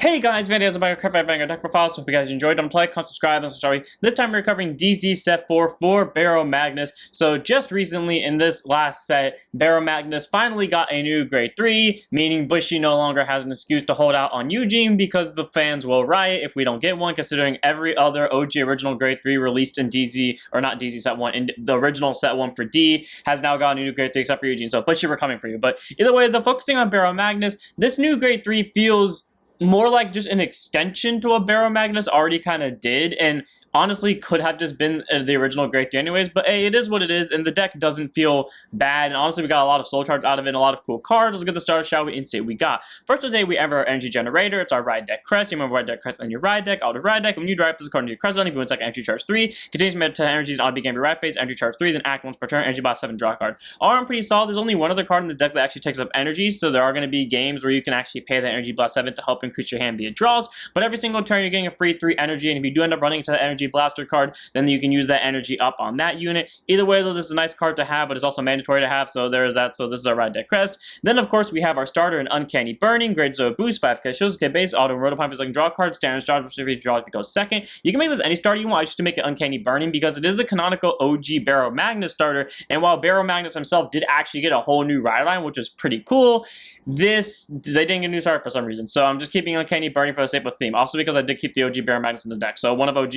Hey guys, videos about Craft Banger Deck Profile, so if you guys enjoyed them, play, comment, subscribe, and sorry. This time we're covering DZ set 4 for Baromagnes. So just recently in this last set, Baromagnes finally got a new grade 3, meaning Bushy no longer has an excuse to hold out on Eugene because the fans will riot if we don't get one, considering every other OG original grade 3 released in DZ, or not DZ set 1, in the original set 1 for D, has now got a new grade 3 except for Eugene. So Bushy, we're coming for you. But either way, the focusing on Baromagnes, this new grade 3 feels more like just an extension to what Baromagnes already kind of did, and honestly could have just been the original grade 3 anyways, but hey, it is what it is, and the deck doesn't feel bad, and honestly we got a lot of soul charge out of it and a lot of cool cards. Let's get the start, shall we, and see what we got. First today we have our energy generator. It's our ride deck crest. You remember ride deck crest on your ride deck, auto ride deck. When you drive this card into your crest zone, if you win second energy charge 3, continues to meta energies on beginning of your ride phase, energy charge 3, then act once per turn, energy boss 7, draw a card. All around pretty solid. There's only one other card in this deck that actually takes up energy, so there are going to be games where you can actually pay the energy blast 7 to help increase your hand via draws, but every single turn you're getting a free 3 energy, and if you do end up running into the energy blaster card, then you can use that energy up on that unit. Either way though, this is a nice card to have, but it's also mandatory to have, so there is that. So this is our ride deck crest. Then of course we have our starter in Uncanny Burning, grade 0 boost, 5k shields, k base, auto rotopump is like draw card, standard draw if you draw if you go second. You can make this any starter you want, just to make it Uncanny Burning, because it is the canonical OG Baromagnes starter, and while Baromagnes himself did actually get a whole new ride line, which is pretty cool, they didn't get a new starter for some reason, so I'm just keeping Uncanny Burning for the sake of theme. Also because I did keep the OG Baromagnes in this deck, so one of OG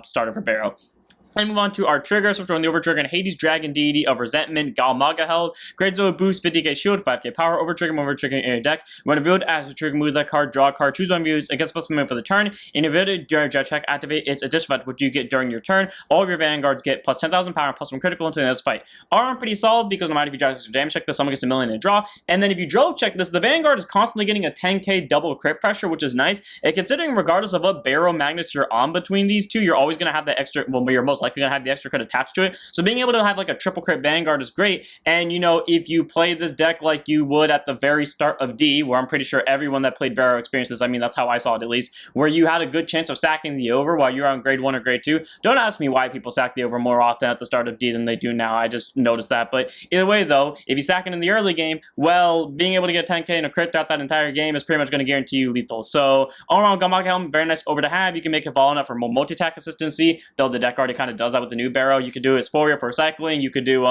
starter for Baro. And move on to our triggers, which are on the Overtrigger and Hades Dragon Deity of Resentment, Galmaga held. Grade 0 boost, 50k shield, 5k power, Overtrigger, Overtrigger in your deck. When revealed as a trigger, move that card, draw a card, choose one views against plus movement for the turn. In revealed during jet check, activate its additional effect, which you get during your turn. All of your vanguards get plus 10,000 power, plus 1 critical into the next fight. All around pretty solid, because no matter if you drive this damage check this, someone gets a million in a draw. And then if you drove check this, the Vanguard is constantly getting a 10k double crit pressure, which is nice. And considering regardless of what Baromagnes you're on between these two, you're always going to have the extra, well, you're most likely going to have the extra crit attached to it, so being able to have like a triple crit Vanguard is great. And you know, if you play this deck like you would at the very start of D, where I'm pretty sure everyone that played Baro experienced this, I mean that's how I saw it at least, where you had a good chance of sacking the over while you're on grade 1 or grade 2. Don't ask me why people sack the over more often at the start of D than they do now, I just noticed that. But either way though, if you sack it in the early game, well, being able to get 10k and a crit throughout that entire game is pretty much going to guarantee you lethal. So all around Galmaga Helm, very nice over to have. You can make it vol enough for multi-attack consistency, though the deck already kind of does that with the new Baro. You could do Asphoria for recycling, you could do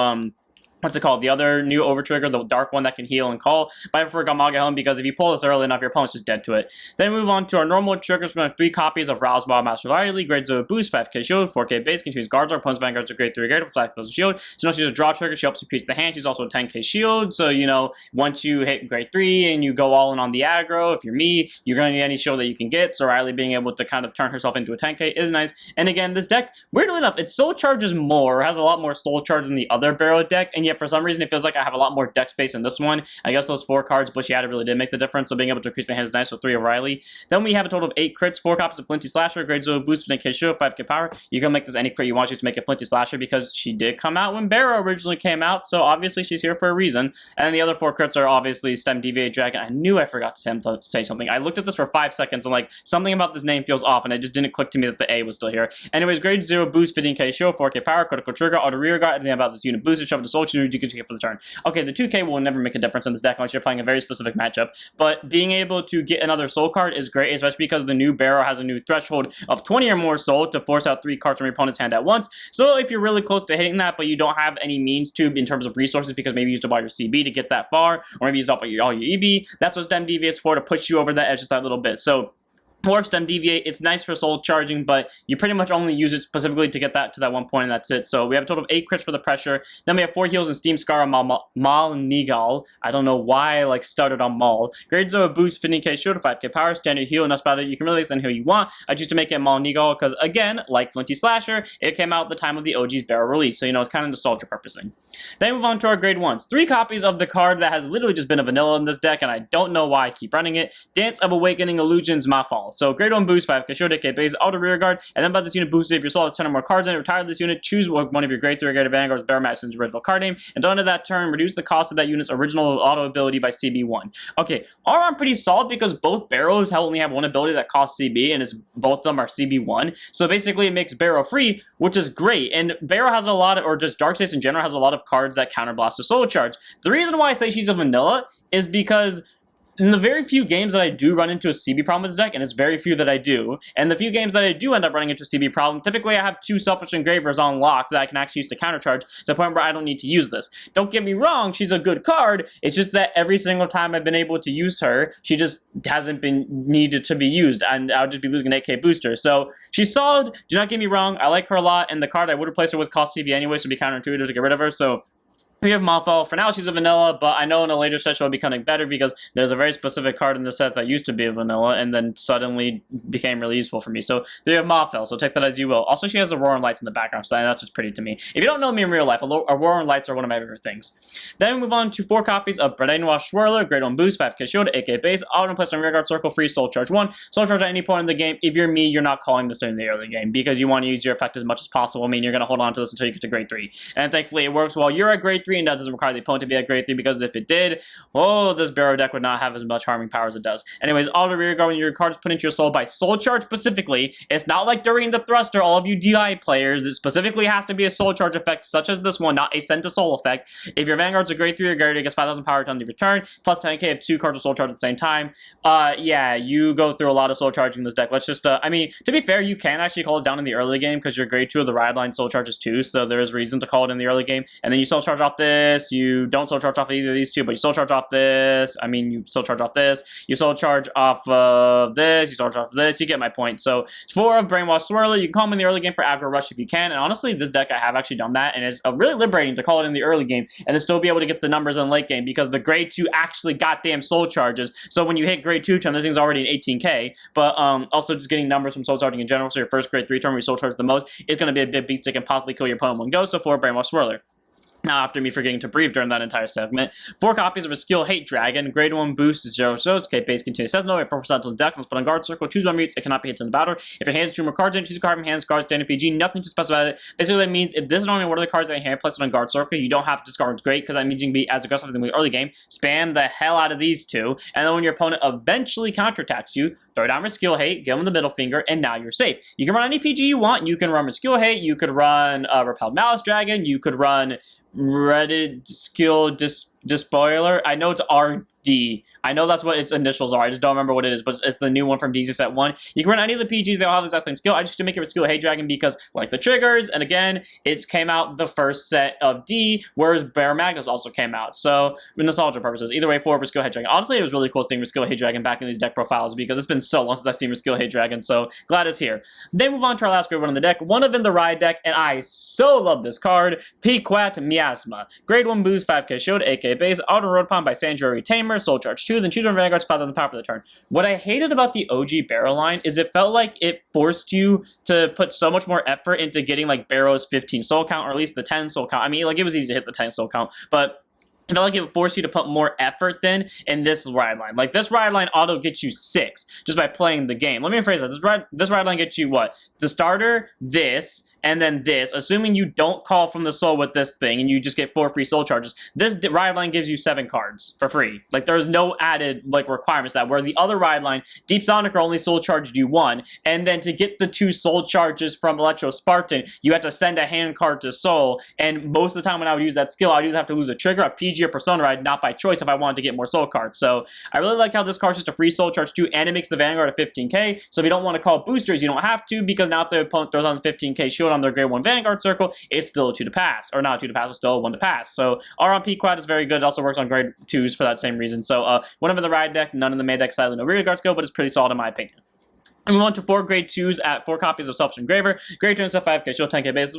what's it called? The other new Overtrigger, the dark one that can heal and call. But I prefer Galmaga Helm because if you pull this early enough, your opponent's just dead to it. Then we move on to our normal triggers. We have 3 copies of Rouse Maul Master Riley, grade 0 boost, 5k shield, 4k base, can choose guards. Our opponent's vanguards are grade 3 grade, 5,000 shield. So now she's a draw trigger, she helps increase the hand. She's also a 10k shield. So you know, once you hit grade 3 and you go all in on the aggro, if you're me, you're gonna need any shield that you can get. So Riley being able to kind of turn herself into a 10k is nice. And again, this deck, weirdly enough, it soul charges more, has a lot more soul charge than the other Baro deck, and yet for some reason it feels like I have a lot more deck space in this one. I guess those 4 cards Bushy added really did make the difference, so being able to increase the hand is nice with 3 of Riley. Then we have a total of 8 crits, 4 copies of Flinty Slasher, grade 0 boost, 10k shield, 5k power. You can make this any crit you want, just to make it Flinty Slasher because she did come out when Baro originally came out, so obviously she's here for a reason. And then the other 4 crits are obviously Stem Deviate Dragon. I knew I forgot to say something. I looked at this for 5 seconds and like, something about this name feels off, and it just didn't click to me that the A was still here. Anyways, grade 0 boost, 15k shield, 4k power, critical trigger, auto rear guard, and then about this unit boosted, shove it to soul charge, you can take it for the turn. Okay, the 2k will never make a difference in this deck unless you're playing a very specific matchup, but being able to get another soul card is great, especially because the new Baro has a new threshold of 20 or more soul to force out 3 cards from your opponent's hand at once. So if you're really close to hitting that, but you don't have any means to in terms of resources, because maybe you used to buy your CB to get that far, or maybe you used up all your EB, that's what Stem Deviates for, to push you over that edge just that little bit. So or Stem Deviate, it's nice for soul charging, but you pretty much only use it specifically to get that to that one point, and that's it. So we have a total of 8 crits for the pressure. Then we have 4 heals and Steam Scar on Maal Nigal. I don't know why I like started on Maul. Grade 0 boost, 15k shield, 5k power, standard heal, and that's about it. You can really extend heal you want. I choose to make it Maul Nigal because, again, like Flinty Slasher, it came out at the time of the OG's Baro release, so you know, it's kind of nostalgia purposing. Then we move on to our grade 1s. 3 copies of the card that has literally just been a vanilla in this deck, and I don't know why I keep running it. Dance of Awakening Illusions Mafal. So grade 1 boost, 5k shield, 8k base, auto rear guard, and then by this unit boosted if your soul has 10 or more cards in it, retire this unit, choose one of your grade 3 or greater vanguards, Baromagnes' original card name, and under that turn, reduce the cost of that unit's original auto ability by CB1. Okay, all around pretty solid because both Baros only have one ability that costs CB, and both of them are CB1, so basically it makes Baro free, which is great, and Baro has a lot of, or just Darkseid in general has a lot of cards that counterblast to soul charge. The reason why I say she's a vanilla is because in the very few games that I do run into a CB problem with this deck, and it's very few that I do, and the few games that I do end up running into a CB problem, typically I have 2 Selfish Engravers on lock that I can actually use to countercharge to the point where I don't need to use this. Don't get me wrong, she's a good card, it's just that every single time I've been able to use her, she just hasn't been needed to be used, and I'll just be losing an 8k booster. So she's solid, do not get me wrong, I like her a lot, and the card I would replace her with cost CB anyway, so it'd be counterintuitive to get rid of her, so we have Maul. For now, she's a vanilla, but I know in a later set she'll be becoming better because there's a very specific card in the set that used to be a vanilla and then suddenly became really useful for me. So there you have Maul, so take that as you will. Also, she has Aurora Lights in the background, so that's just pretty to me. If you don't know me in real life, Aurora Lights are one of my favorite things. Then we move on to 4 copies of Baromagnes Swirler, Grade 1 Boost, 5k Shield, 8k Base, auto placed on Rearguard Circle, free Soul Charge 1. Soul Charge at any point in the game. If you're me, you're not calling this in the early game because you want to use your effect as much as possible. I mean, you're going to hold on to this until you get to Grade 3. And thankfully, it works while you're at Grade 3, and that doesn't require the opponent to be at Grade 3, because if it did, oh, this Barrow deck would not have as much harming power as it does. Anyways, auto rearguard when your card is put into your soul by Soul Charge specifically. It's not like during the Thruster, all of you DI players, it specifically has to be a Soul Charge effect such as this one, not a Send to Soul effect. If your Vanguard's a Grade 3 or Guardian, it gets 5,000 power on the return, plus 10k of 2 cards of Soul Charge at the same time. Yeah, you go through a lot of Soul Charging this deck. Let's just, I mean, to be fair, you can actually call it down in the early game because your Grade 2 of the Ride Line Soul Charges 2, so there is reason to call it in the early game. And then you Soul Charge off this, you don't Soul Charge off either of these two, but you Soul Charge off this, I mean, you Soul Charge off this, you Soul Charge off of this, you Soul Charge off this, you get my point. So, 4 of Brainwash Swirler, you can call them in the early game for Aggro Rush if you can, and honestly, this deck I have actually done that, and it's really liberating to call it in the early game, and then still be able to get the numbers in late game, because the Grade 2 actually goddamn Soul Charges, so when you hit Grade 2 turn, this thing's already an 18k, but also just getting numbers from Soul Charging in general, so your first Grade 3 turn where you Soul Charge the most, is going to be a big beast that can possibly kill your opponent in one go, so 4 Brainwash Swirler. Now, after me forgetting to breathe during that entire segment, 4 copies of a skill Hate Dragon, Grade 1 boost, 0 shows, K base continues says no, if 4% on the deck, must put on guard circle, choose one mutes, it cannot be hit in the battle. If your hands 2 more cards in, choose a card from hands, cards, standard PG, nothing to specify it. Basically, that means if this is only one of the cards that you hand place it on guard circle, you don't have to discard it's great, because that means you can be as aggressive in the early game, spam the hell out of these 2, and then when your opponent eventually counterattacks you, throw down with skill hate, give them the middle finger, and now you're safe. You can run any PG you want, you can run with skill hate, you could run Repelled Malice Dragon, you could run Reddit Skill Despoiler. I know it's RD. I know that's what its initials are. I just don't remember what it is, but it's the new one from DZ Set 1. You can run any of the PGs that all have the exact same skill. I just to make it with Skill Hate Dragon because, like the triggers, and again, it came out the first set of D, whereas Baromagnes also came out. So, for nostalgia purposes, either way, 4 for Skill Hate Dragon. Honestly, it was really cool seeing Skill Hate Dragon back in these deck profiles because it's been so long since I've seen Skill Hate Dragon, so glad it's here. Then move on to our last grade 1 on the deck, one of in the Ride deck, and I so love this card, Pequat Miasma. Grade 1 boost, 5k shield, 8k base, auto road pond by Sanctuary Tamer, Soul Charge 2, then choose one Vanguard's 5,000 power for the turn. What I hated about the OG Barrow line is it felt like it forced you to put so much more effort into getting like Barrow's 15 soul count, or at least the 10 soul count. I mean, like it was easy to hit the 10 soul count, but I felt like it would force you to put more effort then in this ride line. Like, this ride line auto gets you 6 just by playing the game. Let me rephrase that. This ride line gets you what? The starter, this, and then this, assuming you don't call from the soul with this thing, and you just get 4 free soul charges, this ride line gives you 7 cards for free. Like, there's no added, like, requirements that, where the other ride line, Deep Sonic only soul charged you 1, and then to get the 2 soul charges from Electro Spartan, you had to send a hand card to soul, and most of the time when I would use that skill, I would either have to lose a trigger, a PG, or Persona Ride, not by choice if I wanted to get more soul cards. So, I really like how this card's just a free soul charge 2, and it makes the Vanguard a 15k, so if you don't want to call boosters, you don't have to, because now if the opponent throws on the 15k shield on their grade 1 Vanguard circle, it's still a 2 to pass. Or not 2 to pass, it's still a 1 to pass. So R on P-Quad is very good. It also works on grade 2s for that same reason. So one of in the ride deck, none in the main deck, sadly no rear guard skill, but it's pretty solid in my opinion. And we went to 4 grade 2s at 4 copies of Selfish Engraver. Grade 2 instead 5k shield 10k base.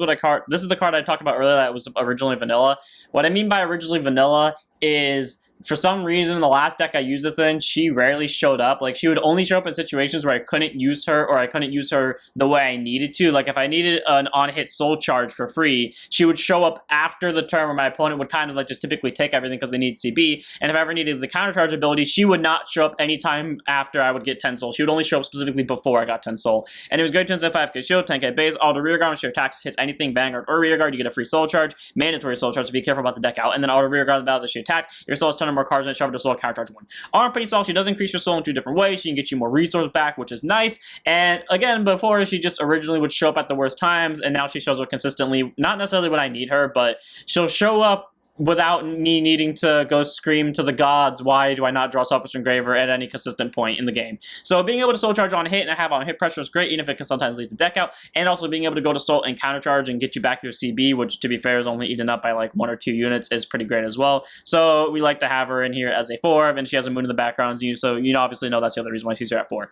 This is the card I talked about earlier that was originally vanilla. What I mean by originally vanilla is, for some reason, the last deck I used it in, she rarely showed up. Like, she would only show up in situations where I couldn't use her, or I couldn't use her the way I needed to. Like, if I needed an on-hit soul charge for free, she would show up after the turn where my opponent would kind of, like, just typically take everything because they need CB. And if I ever needed the counter charge ability, she would not show up anytime after I would get 10 soul. She would only show up specifically before I got 10 soul. And it was great to instead 5k shield, 10k base, auto rear guard. When she attacks, hits anything, Vanguard or rear guard, you get a free soul charge. Mandatory soul charge, so be careful about the deck out. And then auto rear guard the battle that she attacked. Your soul has 10 or more cards and shove to soul counter charge 1. On pretty solid, she does increase your soul in 2 different ways. She can get you more resource back, which is nice. And again, before she just originally would show up at the worst times, and now she shows up consistently. Not necessarily when I need her, but she'll show up without me needing to go scream to the gods, why do I not draw Selfish Engraver at any consistent point in the game? So being able to soul charge on hit and have on hit pressure is great, even if it can sometimes lead to deck out, and also being able to go to soul and counter charge and get you back your CB, which to be fair is only eaten up by like 1 or 2 units, is pretty great as well. So we like to have her in here as a 4, and she has a moon in the background, so you obviously know that's the other reason why she's here at 4.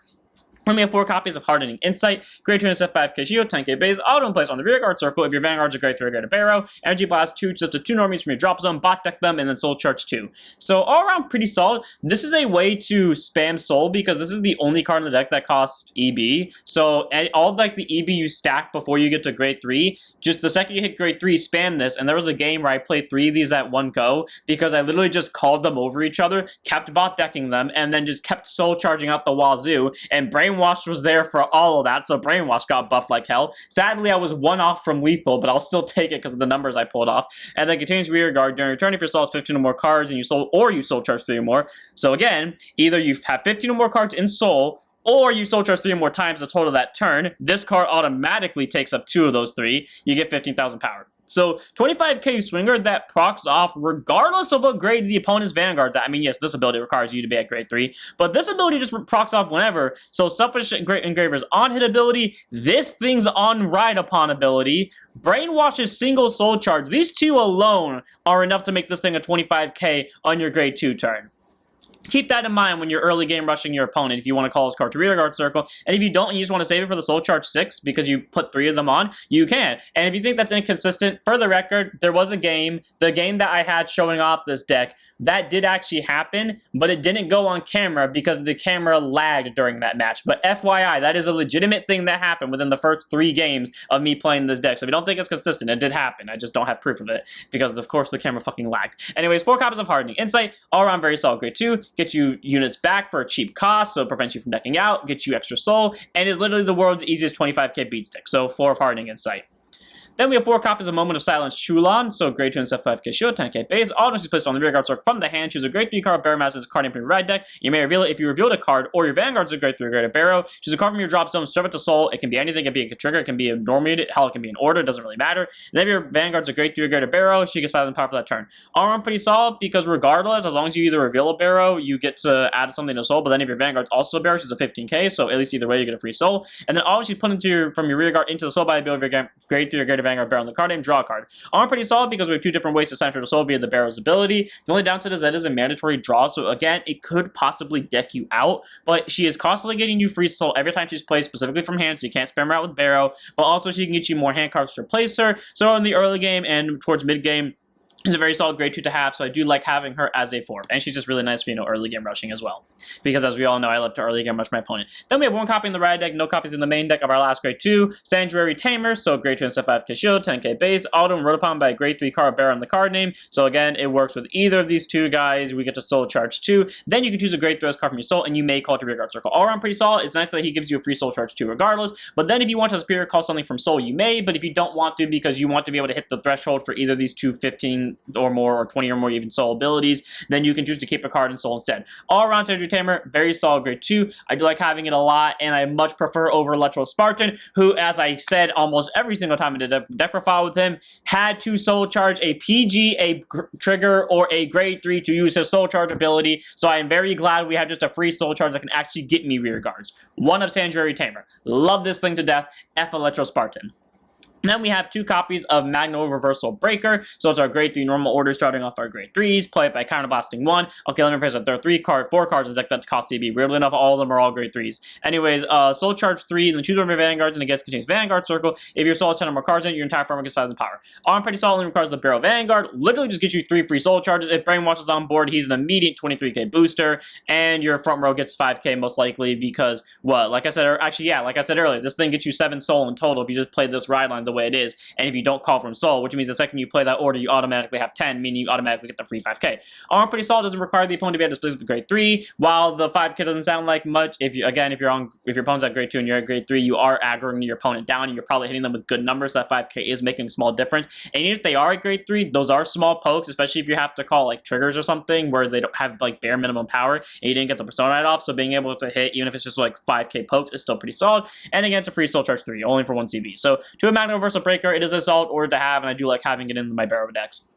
Then we have 4 copies of Hardening Insight, Grade 2 and SF 5k shield, 10k base, auto in place on the rear guard circle. If your Vanguard's a Grade 3 or Grade Barrow, Energy Blast 2, just to 2 normies from your drop zone, bot deck them, and then Soul Charge 2. So all around pretty solid. This is a way to spam Soul because this is the only card in the deck that costs EB. So all like the EB you stack before you get to Grade 3, just the second you hit Grade 3, spam this. And there was a game where I played 3 of these at one go because I literally just called them over each other, kept bot decking them, and then just kept Soul Charging out the wazoo, and Brainwash was there for all of that, so Brainwash got buffed like hell. Sadly, I was 1 off from lethal, but I'll still take it because of the numbers I pulled off. And then continues rear guard during your turn if your soul has 15 or more cards and you soul charge 3 or more. So again, either you have 15 or more cards in soul, or you soul charge 3 or more times the total of that turn. This card automatically takes up 2 of those 3. You get 15,000 power. So 25k swinger that procs off regardless of what grade the opponent's Vanguard's at. I mean, yes, this ability requires you to be at grade 3, but this ability just procs off whenever. So Selfish Engraver's on hit ability, this thing's on ride upon ability, Brainwash's single soul charge. These 2 alone are enough to make this thing a 25k on your grade 2 turn. Keep that in mind when you're early game rushing your opponent if you want to call this card to rear guard circle. And if you don't and you just want to save it for the soul charge 6 because you put 3 of them on, you can. And if you think that's inconsistent, for the record, there was a game, the game that I had showing off this deck, that did actually happen, but it didn't go on camera because the camera lagged during that match. But FYI, that is a legitimate thing that happened within the first 3 games of me playing this deck. So if you don't think it's consistent, it did happen. I just don't have proof of it because, of course, the camera fucking lagged. Anyways, 4 copies of Hardening Insight, all around very solid grade 2. Get you units back for a cheap cost, so it prevents you from decking out, gets you extra soul, and is literally the world's easiest 25k beat stick. So 4 of Hardening Insight. Then we have 4 copies of Moment of Silence Shulan, so grade 2 and SF 5k shield, 10k base. All notes is placed on the rear guard circle from the hand. Choose a grade 3 card, Baromagnes card name from your ride deck. You may reveal it if you revealed a card, or your Vanguard's a grade 3 grade Barrow. Choose a card from your drop zone, serve it to soul. It can be anything, it can be a trigger, it can be a normal unit, hell, it can be an order, it doesn't really matter. And then if your Vanguard's a grade 3 grade Barrow, she gets 5,000 power for that turn. All around pretty solid because regardless, as long as you either reveal a Barrow, you get to add something to soul, but then if your Vanguard's also a Barrow, she's a 15k, so at least either way you get a free soul. And then always you put into from your rear guard into the soul by the ability of your grade 3 or grade Vanguard Barrow on the card name, draw a card. Arm pretty solid because we have 2 different ways to center the soul via the Barrow's ability. The only downside is that it is a mandatory draw, so again, it could possibly deck you out, but she is constantly getting you free soul every time she's played, specifically from hand, so you can't spam her out with Barrow, but also she can get you more hand cards to replace her, so in the early game and towards mid game, is a very solid grade 2 to have, so I do like having her as a 4. And she's just really nice for, early game rushing as well. Because as we all know, I love to early game rush my opponent. Then we have 1 copy in the ride deck, no copies in the main deck of our last grade 2. Sanctuary Tamer, so grade 2 and 5k shield, 10k base. Auto and wrote upon by a grade 3 card bearer on the card name. So again, it works with either of these 2 guys. We get to soul charge 2. Then you can choose a grade 3 card from your soul, and you may call it to rear guard circle. All around pretty solid. It's nice that he gives you a free soul charge 2 regardless. But then if you want to superior call something from soul, you may. But if you don't want to because you want to be able to hit the threshold for either of these 2 15 or more or 20 or more even soul abilities, then you can choose to keep a card in soul instead. All around Sanctuary Tamer, very solid grade 2. I do like having it a lot, and I much prefer over Electro Spartan, who, as I said almost every single time I did a deck profile with him, had to soul charge a PG, a trigger, or a grade 3 to use his soul charge ability, so I am very glad we have just a free soul charge that can actually get me rear guards. 1 of Sanctuary Tamer. Love this thing to death. F Electro Spartan. And then we have 2 copies of Magn Reversal Breaker. So it's our grade 3 normal order starting off our grade 3s. Play it by counterblasting 1. Okay, let me face it. There are 4 cards in deck that cost CB. Weirdly enough, all of them are all grade 3s. Anyways, Soul Charge 3, and then choose one of your Vanguards, and it gets contains Vanguard Circle. If your soul has 10 or more cards in it, your entire farm gets 1,000 power. Arm pretty solid, requires the Barrow Vanguard. Literally just gets you 3 free Soul Charges. If Brainwash is on board, he's an immediate 23k booster. And your front row gets 5k most likely because, what? Like I said, like I said earlier, this thing gets you 7 soul in total if you just play this ride line the way it is. And if you don't call from soul, which means the second you play that order, you automatically have 10, meaning you automatically get the free 5k. Arm pretty solid, doesn't require the opponent to be at a specific grade 3, while the 5k doesn't sound like much. If your opponent's at grade 2 and you're at grade 3, you are aggroing your opponent down, and you're probably hitting them with good numbers. That 5k is making a small difference. And even if they are at grade 3, those are small pokes, especially if you have to call like triggers or something where they don't have like bare minimum power and you didn't get the persona right off. So being able to hit, even if it's just like 5k pokes, is still pretty solid. And again, it's a free soul charge 3, only for 1 CB. So to a Magn Reversal Breaker, it is a solid order to have, and I do like having it in my Barrow decks.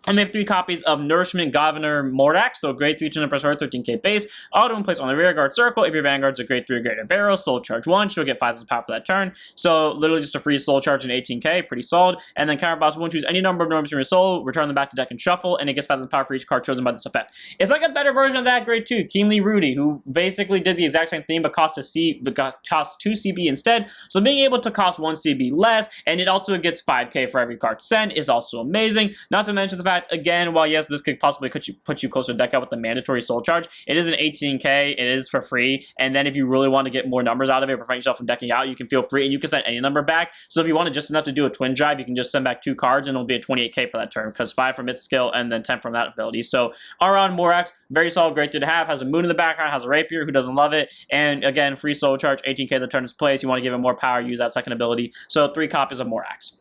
And we have 3 copies of Nourishment Governor Morax, so grade 3 to press 13k base. Auto in place on the rear guard circle. If your Vanguard's a grade 3 or greater barrel, soul charge 1, she'll get 5,000 power for that turn. So literally just a free soul charge and 18k, pretty solid. And then counter boss 1, choose any number of norms from your soul, return them back to deck and shuffle, and it gets 5,000 power for each card chosen by this effect. It's like a better version of that grade 2, Keenly Rudy, who basically did the exact same thing but cost 2 CB instead. So being able to cost 1 CB less, and it also gets 5k for every card sent is also amazing. Not to mention the fact, again, while yes, this could possibly put you closer to deck out with the mandatory soul charge, it is an 18k, it is for free, and then if you really want to get more numbers out of it, prevent yourself from decking out, you can feel free, and you can send any number back. So if you wanted just enough to do a twin drive, you can just send back 2 cards, and it'll be a 28k for that turn, because 5 from its skill, and then 10 from that ability. So Aron Morax, very solid, great to have, has a moon in the background, has a rapier, who doesn't love it, and again, free soul charge, 18k the turn is placed, you want to give it more power, use that second ability, so 3 copies of Morax.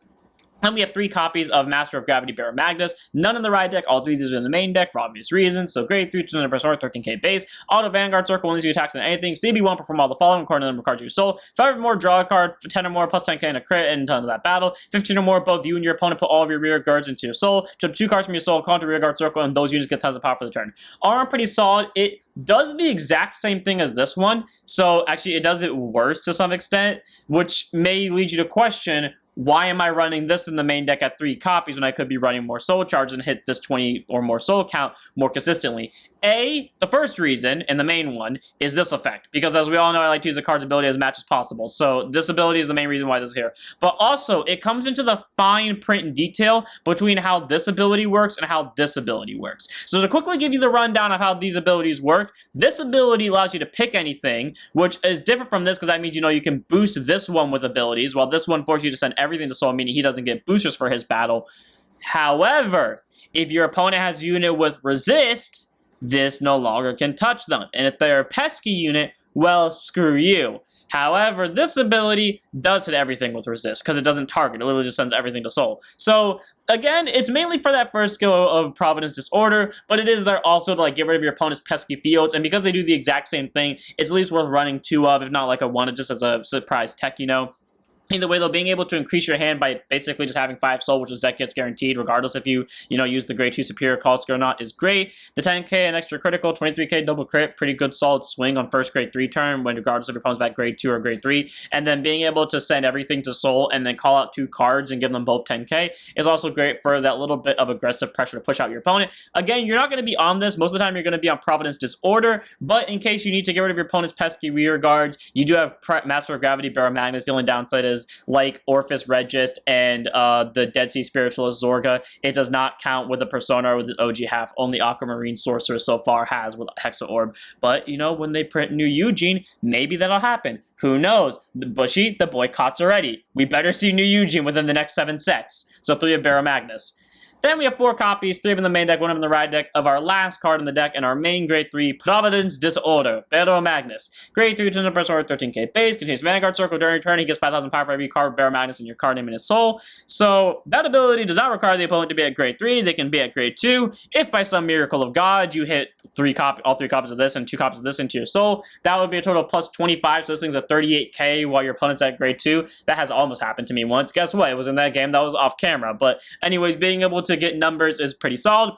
And we have 3 copies of Master of Gravity Baromagnes, none in the ride deck, all 3 of these are in the main deck for obvious reasons. So grade 3 to the press 13k base, auto Vanguard circle, when these attacks on anything, CB1 perform all the following according to the number of cards you soul, 5 or more draw a card, 10 or more plus 10k in a crit and into that battle, 15 or more both you and your opponent put all of your rear guards into your soul, jump 2 cards from your soul, call into rear guard circle, and those units get tons of power for the turn. Are pretty solid. It does the exact same thing as this one, so actually it does it worse to some extent, which may lead you to question, why am I running this in the main deck at 3 copies when I could be running more soul charge and hit this 20 or more soul count more consistently? The first reason, and the main one, is this effect. Because as we all know, I like to use the card's ability as much as possible. So this ability is the main reason why this is here. But also, it comes into the fine print and detail between how this ability works and how this ability works. So to quickly give you the rundown of how these abilities work, this ability allows you to pick anything, which is different from this because that means, you can boost this one with abilities, while this one forces you to send everything to soul, meaning he doesn't get boosters for his battle. However, if your opponent has a unit with resist, this no longer can touch them. And if they're a pesky unit, well, screw you. However, this ability does hit everything with resist because it doesn't target. It literally just sends everything to soul. So again, it's mainly for that first skill of Providence Disorder, but it is there also to get rid of your opponent's pesky fields. And because they do the exact same thing, it's at least worth running 2 of, if not like a 1, just as a surprise tech, Either way, though, being able to increase your hand by basically just having 5 soul, which is deck gets guaranteed, regardless if you, use the grade 2 superior call skill or not, is great. The 10k and extra critical, 23k double crit, pretty good solid swing on first grade 3 turn, when regardless if your opponent's back grade 2 or grade 3. And then being able to send everything to soul and then call out 2 cards and give them both 10k is also great for that little bit of aggressive pressure to push out your opponent. Again, you're not going to be on this. Most of the time, you're going to be on Providence Disorder, but in case you need to get rid of your opponent's pesky rear guards, you do have Master of Gravity Baromagnes. The only downside is, like Orphis Regist and the Dead Sea Spiritualist Zorga, it does not count with the Persona or with the OG half. Only Aquamarine Sorcerer so far has with Hexa Orb. But, when they print New Eugene, maybe that'll happen. Who knows? Bushy, the boycotts are ready. We better see New Eugene within the next 7 sets. So 3 of Baromagnes. Then we have 4 copies, 3 of in the main deck, 1 of in the ride deck, of our last card in the deck, and our main grade 3, Providence Disorder, Baromagnes. Grade 3 to the press 13k base, contains Vanguard Circle. During your turn, he gets 5,000 power for every card Baromagnes in your card name and his soul. So that ability does not require the opponent to be at grade 3, they can be at grade 2. If by some miracle of God you hit all 3 copies of this and 2 copies of this into your soul, that would be a total of plus 25, so this thing's at 38k while your opponent's at grade 2. That has almost happened to me once. Guess what? It was in that game that was off camera. But anyways, being able to get numbers is pretty solid.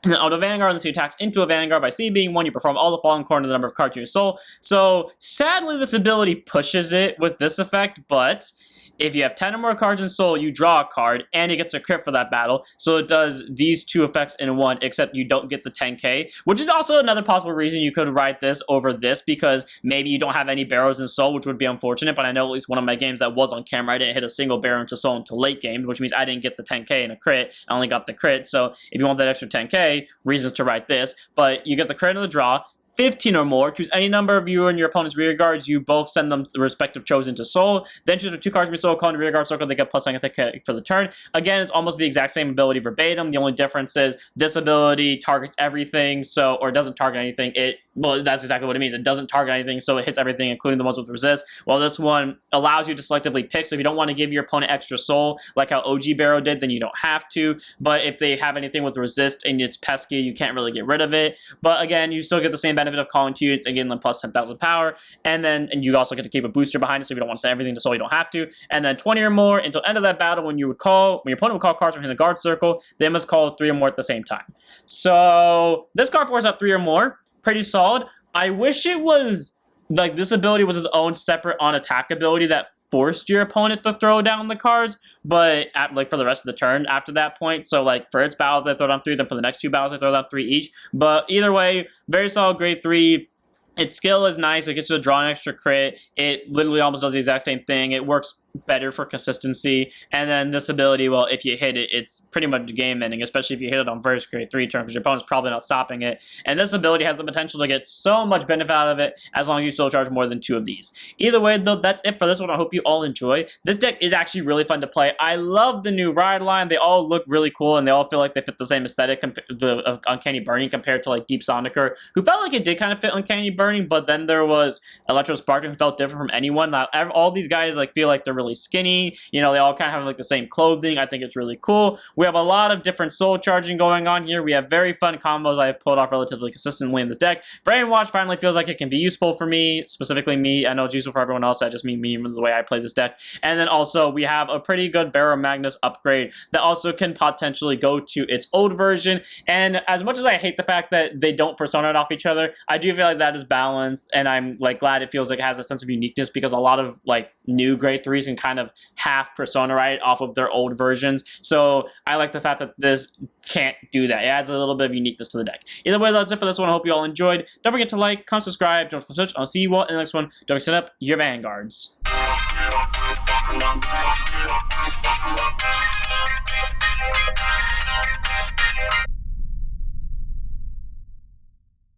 And then auto Vanguard, unless you attacks into a Vanguard by C being 1, you perform all the following according to the number of cards in your soul. So sadly, this ability pushes it with this effect, but if you have 10 or more cards in soul, you draw a card, and it gets a crit for that battle. So it does these 2 effects in 1, except you don't get the 10k, which is also another possible reason you could write this over this, because maybe you don't have any barrows in soul, which would be unfortunate, but I know at least one of my games that was on camera, I didn't hit a single barrow into soul until late game, which means I didn't get the 10k in a crit, I only got the crit. So if you want that extra 10k, reasons to write this, but you get the crit in the draw, 15 or more, choose any number of you and your opponent's rear guards, you both send them the respective chosen to soul, then choose the 2 cards from your soul, call in the rear guard circle, they get plus 9 for the turn. Again, it's almost the exact same ability verbatim, the only difference is this ability targets everything, or it doesn't target anything, well, that's exactly what it means, it doesn't target anything, so it hits everything, including the ones with resist, while this one allows you to selectively pick, so if you don't want to give your opponent extra soul, like how OG Barrow did, then you don't have to, but if they have anything with resist and it's pesky, you can't really get rid of it, but again, you still get the same benefit benefit of calling 2 units and getting them plus 10,000 power, and you also get to keep a booster behind it, so if you don't want to send everything to Soul, you don't have to. And then 20 or more until end of that battle. When your opponent would call cards from the guard circle, they must call 3 or more at the same time. So this card force at 3 or more, pretty solid. I wish it was like this ability was its own separate on attack ability that forced your opponent to throw down the cards, but like for the rest of the turn after that point. So like for its battles they throw down 3, then for the next 2 battles they throw down 3 each. But either way, very solid grade 3. Its skill is nice. It gets you to draw an extra crit. It literally almost does the exact same thing. It works better for consistency. And then this ability, well, if you hit it, it's pretty much game ending, especially if you hit it on first grade 3 turn, because your opponent's probably not stopping it. And this ability has the potential to get so much benefit out of it as long as you soul charge more than 2 of these. Either way, though, that's it for this one. I hope you all enjoy. This deck is actually really fun to play. I love the new ride line. They all look really cool, and they all feel like they fit the same aesthetic of Uncanny Burning compared to like Deep Sonicer, who felt like it did kind of fit Uncanny Burning, but then there was Electro Sparkling, who felt different from anyone. Now, all these guys like feel like they're really skinny. You know, they all kind of have like the same clothing. I think it's really cool. We have a lot of different soul charging going on here. We have very fun combos I have pulled off relatively consistently in this deck. Brainwash finally feels like it can be useful for me, specifically me. I know it's useful for everyone else. I just mean me the way I play this deck. And then also we have a pretty good Baromagnes upgrade that also can potentially go to its old version. And as much as I hate the fact that they don't persona it off each other, I do feel like that is balanced, and I'm like glad it feels like it has a sense of uniqueness, because a lot of like new grade 3s can kind of half persona right off of their old versions. So I like the fact that this can't do that. It adds a little bit of uniqueness to the deck. Either way, that's it for this one. I hope you all enjoyed. Don't forget to like, comment, subscribe, don't forget to switch. I'll see you all in the next one. Don't forget to set up your vanguards.